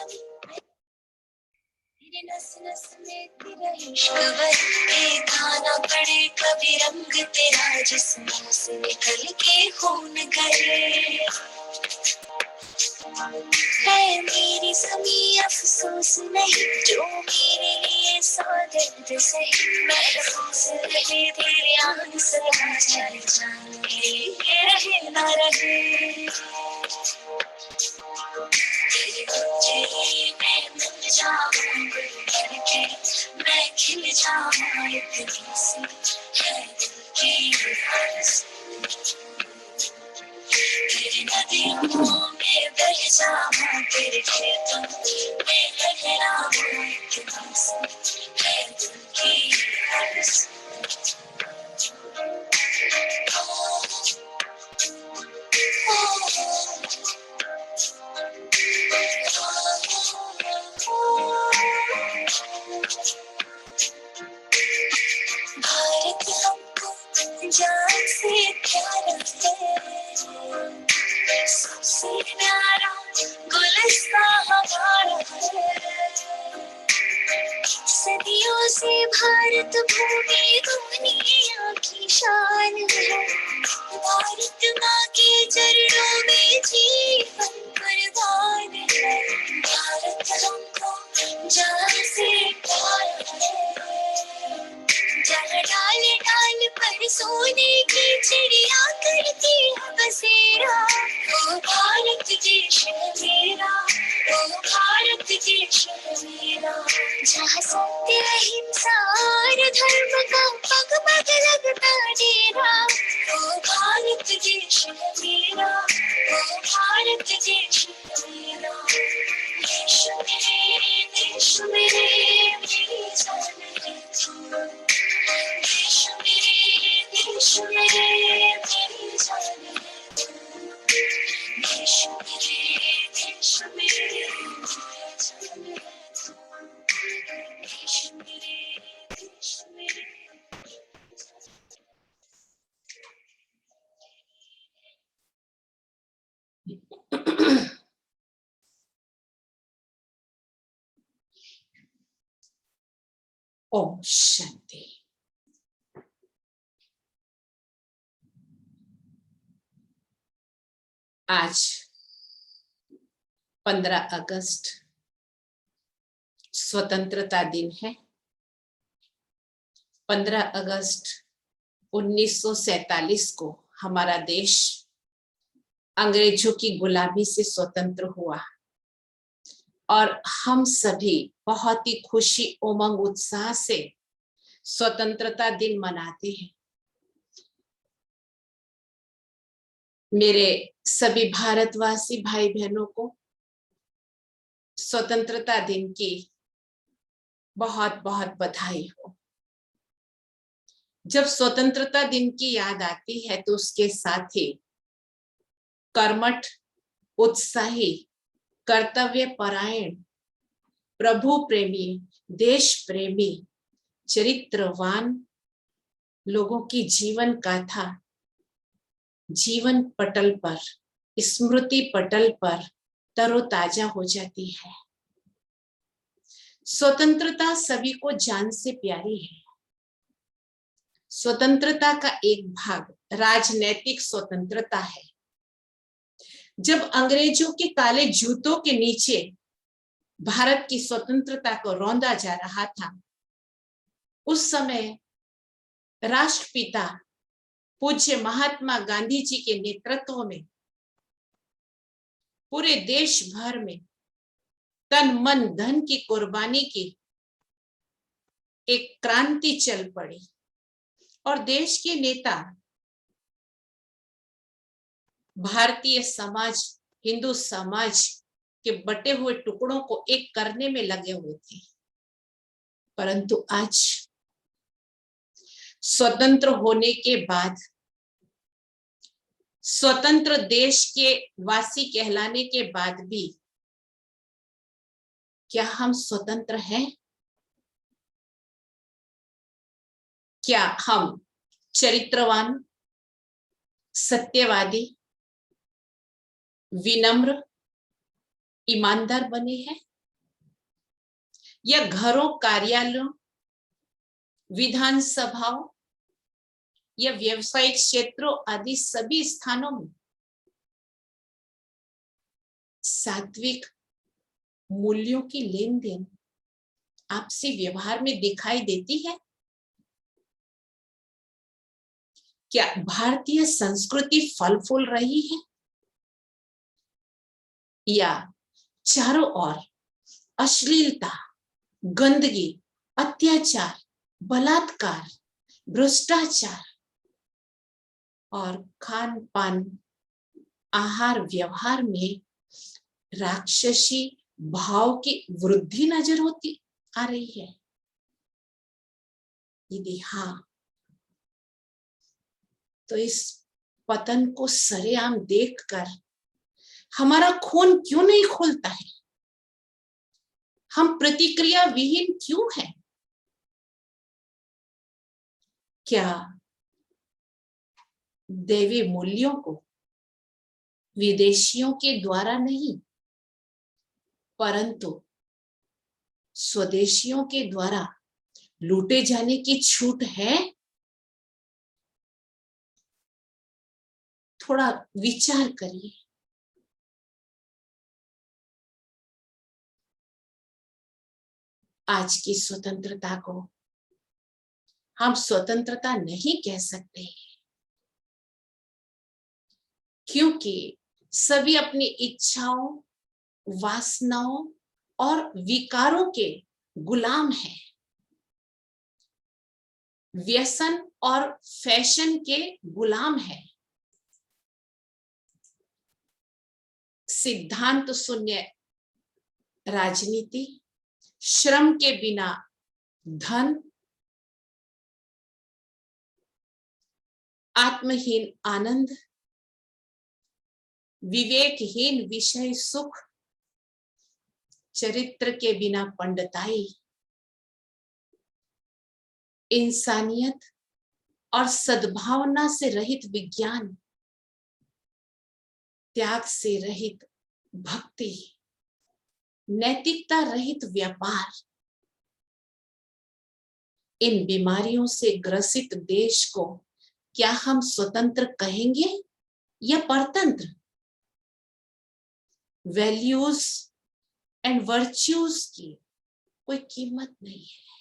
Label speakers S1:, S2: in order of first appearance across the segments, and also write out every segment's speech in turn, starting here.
S1: मेरे नस नस में तेरा इश्क बरके खाना पड़े कभी रंग तेरा जिस्मों से निकल के खून करे। है मेरी ज़मीं अफसोस नहीं जो मेरे लिए सौ दर्द सही। महफूज रहे तेरे आंसू चाहे जान मेरे रहे ना रहे। तेरे गुंजे मैं मिल जाऊं गुल करके, मैं खिल जाऊं इतनी सी है दिल की आरज़ू। तेरी नदियों में बह जाऊं तेरे खेतों में लहराऊं इतनी सी है दिल की आरज़ू। भारत हमको जान से प्यारा है, सबसे प्यारा गुलिस्तां हमारा है। सदियों से भारत भूमि दुनिया की शान है। भारत माँ के चरणों में जीवन कुर्बान है। भारत हमको जान से प्यारा है, जहाँ डाल डाल पर सोने की चिड़िया करती है बसेरा। ओ भारत देश है मेरा, ओ भारत देश है मेरा, जहाँ सत्य अहिंसा और धर्म का पग पग लगता डेरा। ओ भारत देश है मेरा, ओ भारत देश है मेरा। देश मेरे देश मेरे मेरी जान है तू। देश मेरे देश मेरे मेरी जान है तू। देश मेरे देश मेरे मेरी जान है तू। देश मेरे देश मेरे।
S2: ओम शांति। आज 15 अगस्त स्वतंत्रता दिन है। 15 अगस्त 1947 को हमारा देश अंग्रेजों की गुलामी से स्वतंत्र हुआ और हम सभी बहुत ही खुशी उमंग उत्साह से स्वतंत्रता दिन मनाते हैं। मेरे सभी भारतवासी भाई बहनों को स्वतंत्रता दिन की बहुत बहुत बधाई हो। जब स्वतंत्रता दिन की याद आती है तो उसके साथ ही कर्मठ, उत्साही, कर्तव्य परायण, प्रभु प्रेमी, देश प्रेमी, चरित्रवान लोगों की जीवन गाथा जीवन पटल पर, स्मृति पटल पर तरोताजा हो जाती है। स्वतंत्रता सभी को जान से प्यारी है। स्वतंत्रता का एक भाग राजनैतिक स्वतंत्रता है। जब अंग्रेजों के काले जूतों के नीचे भारत की स्वतंत्रता को रौंदा जा रहा था, उस समय राष्ट्रपिता पूज्य महात्मा गांधी जी के नेतृत्व में पूरे देश भर में तन मन धन की कुर्बानी की एक क्रांति चल पड़ी और देश के नेता भारतीय समाज, हिंदू समाज के बटे हुए टुकड़ों को एक करने में लगे हुए थे। परंतु आज स्वतंत्र होने के बाद, स्वतंत्र देश के वासी कहलाने के बाद भी क्या हम स्वतंत्र हैं? क्या हम चरित्रवान, सत्यवादी, विनम्र, ईमानदार बने हैं? या घरों, कार्यालयों, विधानसभाओं या व्यवसायिक क्षेत्रों आदि सभी स्थानों में सात्विक मूल्यों की लेन देन आपसी व्यवहार में दिखाई देती है? क्या भारतीय संस्कृति फल फूल रही है या चारों ओर अश्लीलता, गंदगी, अत्याचार, बलात्कार, भ्रष्टाचार और खान पान, आहार व्यवहार में राक्षसी भाव की वृद्धि नजर होती आ रही है? यदि हाँ, तो इस पतन को सरेआम देखकर हमारा खून क्यों नहीं खौलता है? हम प्रतिक्रिया विहीन क्यों हैं? क्या दैवी मूल्यों को विदेशियों के द्वारा नहीं, परंतु स्वदेशियों के द्वारा लूटे जाने की छूट है? थोड़ा विचार करिए। आज की स्वतंत्रता को हम स्वतंत्रता नहीं कह सकते, क्योंकि सभी अपनी इच्छाओं, वासनाओं और विकारों के गुलाम हैं, व्यसन और फैशन के गुलाम हैं, सिद्धांत शून्य राजनीति, श्रम के बिना धन, आत्महीन आनंद, विवेकहीन विषय सुख, चरित्र के बिना पंडिताई, इंसानियत और सद्भावना से रहित विज्ञान, त्याग से रहित भक्ति, नैतिकता रहित व्यापार, इन बीमारियों से ग्रसित देश को क्या हम स्वतंत्र कहेंगे या परतंत्र? वैल्यूज एंड वर्च्यूज की कोई कीमत नहीं है।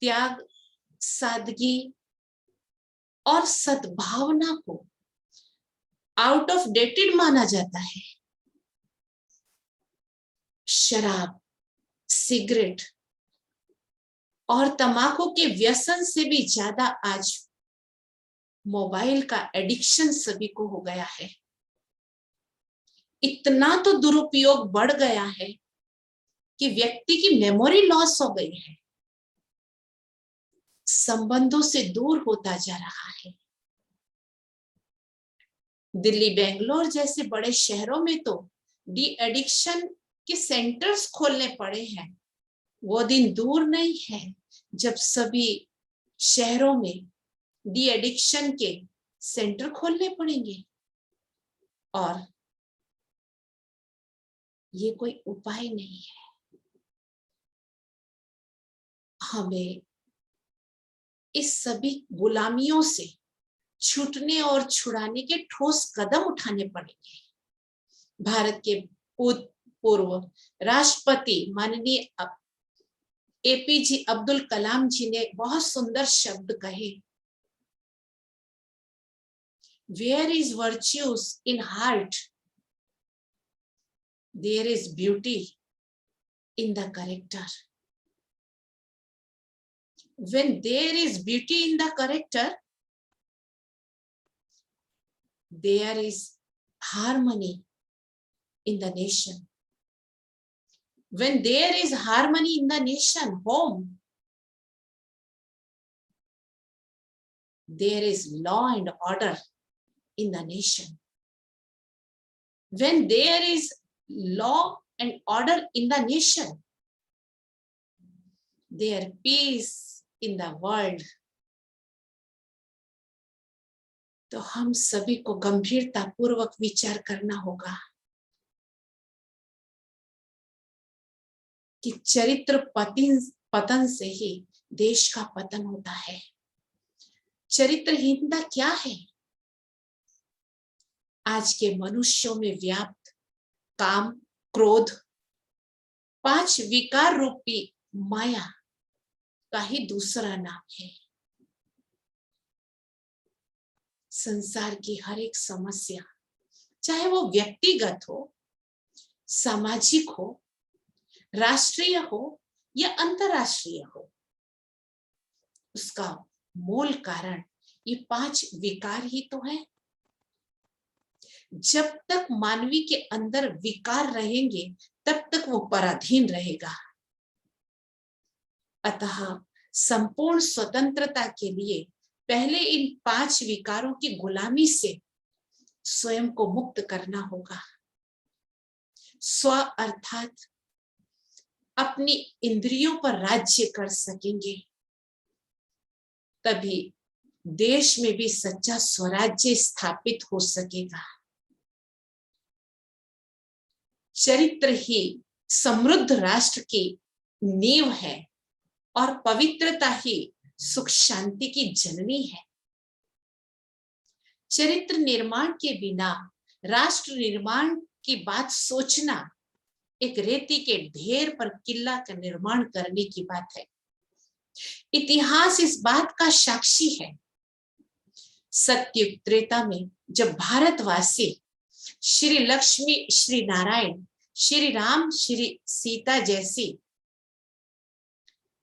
S2: त्याग, सादगी और सद्भावना को आउट ऑफ डेटेड माना जाता है। शराब, सिगरेट और तंबाकू के व्यसन से भी ज्यादा आज मोबाइल का एडिक्शन सभी को हो गया है। इतना तो दुरुपयोग बढ़ गया है कि व्यक्ति की मेमोरी लॉस हो गई है, संबंधों से दूर होता जा रहा है। दिल्ली, बेंगलोर जैसे बड़े शहरों में तो डी एडिक्शन के सेंटर्स खोलने पड़े हैं। वो दिन दूर नहीं है जब सभी शहरों में डी एडिक्शन के सेंटर खोलने पड़ेंगे, और ये कोई उपाय नहीं है। हमें इस सभी गुलामियों से छूटने और छुड़ाने के ठोस कदम उठाने पड़ेंगे। भारत के पूर्व राष्ट्रपति माननीय एपीजे अब्दुल कलाम जी ने बहुत सुंदर शब्द कहे, where is virtues in heart, there is beauty in the character. When there is beauty in the character, there is harmony in the nation. When there is harmony in the nation, home, there is law and order in the nation. When there is law and order in the nation, there peace in the world. तो हम सभी को गंभीरता पूर्वक विचार करना होगा। कि चरित्र पतन से ही देश का पतन होता है। चरित्रहीनता क्या है? आज के मनुष्यों में व्याप्त काम, क्रोध, 5 विकार रूपी माया का ही दूसरा नाम है। संसार की हर एक समस्या, चाहे वो व्यक्तिगत हो, सामाजिक हो, राष्ट्रीय हो या अंतरराष्ट्रीय हो, उसका मूल कारण ये 5 विकार ही तो है। जब तक मानवी के अंदर विकार रहेंगे तब तक वो पराधीन रहेगा। अतः संपूर्ण स्वतंत्रता के लिए पहले इन 5 विकारों की गुलामी से स्वयं को मुक्त करना होगा। स्व अर्थात अपनी इंद्रियों पर राज्य कर सकेंगे, तभी देश में भी सच्चा स्वराज्य स्थापित हो सकेगा। चरित्र ही समृद्ध राष्ट्र की नींव है और पवित्रता ही सुख शांति की जननी है। चरित्र निर्माण के बिना राष्ट्र निर्माण की बात सोचना एक रेती के ढेर पर किला का निर्माण करने की बात है। इतिहास इस बात का साक्षी है। सत्युग त्रेता में जब भारतवासी श्री लक्ष्मी, श्री नारायण, श्री राम, श्री सीता जैसी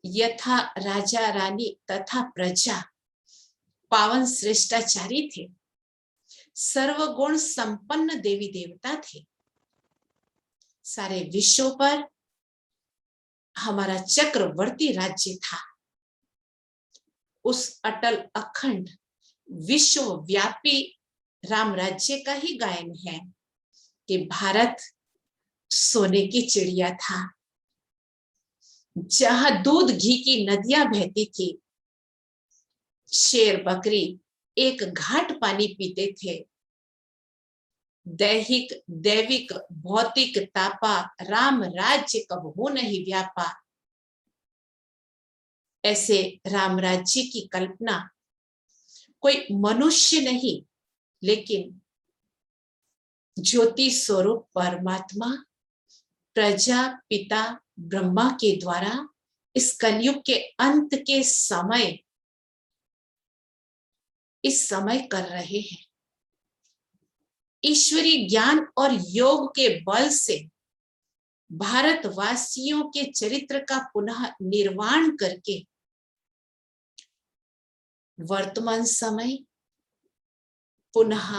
S2: यथा राजा रानी तथा प्रजा पावन श्रेष्ठाचारी थे, सर्वगुण संपन्न देवी देवता थे, सारे विश्व पर हमारा चक्रवर्ती राज्य था। उस अटल अखंड विश्वव्यापी राम राज्य का ही गायन है कि भारत सोने की चिड़िया था, जहां दूध घी की नदियां बहती थी, शेर बकरी एक घाट पानी पीते थे, दैहिक दैविक भौतिक तापा राम राज्य कब हो नहीं व्यापा। ऐसे राम राज्य की कल्पना कोई मनुष्य नहीं, लेकिन ज्योति स्वरूप परमात्मा प्रजा पिता ब्रह्मा के द्वारा इस कलयुग के अंत के समय इस समय कर रहे हैं। ईश्वरीय ज्ञान और योग के बल से भारतवासियों के चरित्र का पुनः निर्माण करके वर्तमान समय पुनः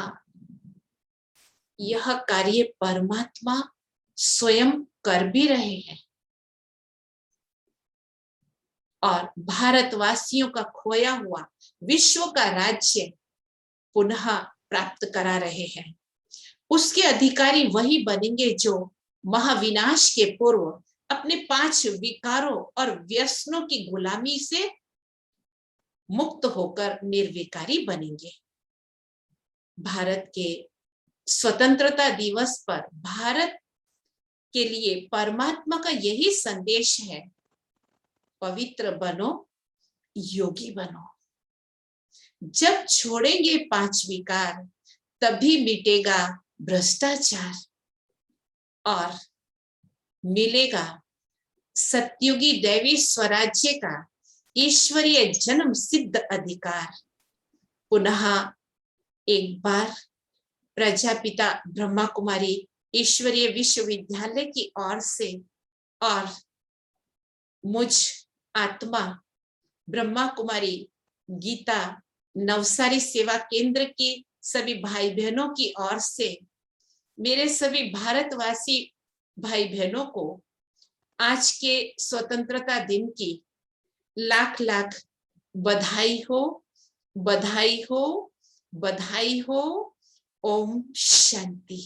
S2: यह कार्य परमात्मा स्वयं कर भी रहे हैं और भारतवासियों का खोया हुआ विश्व का राज्य पुनः प्राप्त करा रहे हैं। उसके अधिकारी वही बनेंगे जो महाविनाश के पूर्व अपने 5 विकारों और व्यसनों की गुलामी से मुक्त होकर निर्विकारी बनेंगे। भारत के स्वतंत्रता दिवस पर भारत के लिए परमात्मा का यही संदेश है, पवित्र बनो, योगी बनो। जब छोड़ेंगे 5 विकार तभी मिटेगा भ्रष्टाचार और मिलेगा सत्युगी दैवी स्वराज्य का ईश्वरीय जन्म सिद्ध अधिकार। पुनः एक बार प्रजापिता ब्रह्मा कुमारी ईश्वरीय विश्वविद्यालय की ओर से और मुझ आत्मा ब्रह्मा कुमारी गीता नवसारी सेवा केंद्र की सभी भाई बहनों की ओर से मेरे सभी भारतवासी भाई बहनों को आज के स्वतंत्रता दिन की लाख लाख बधाई हो, बधाई हो, बधाई हो। ओम शांति।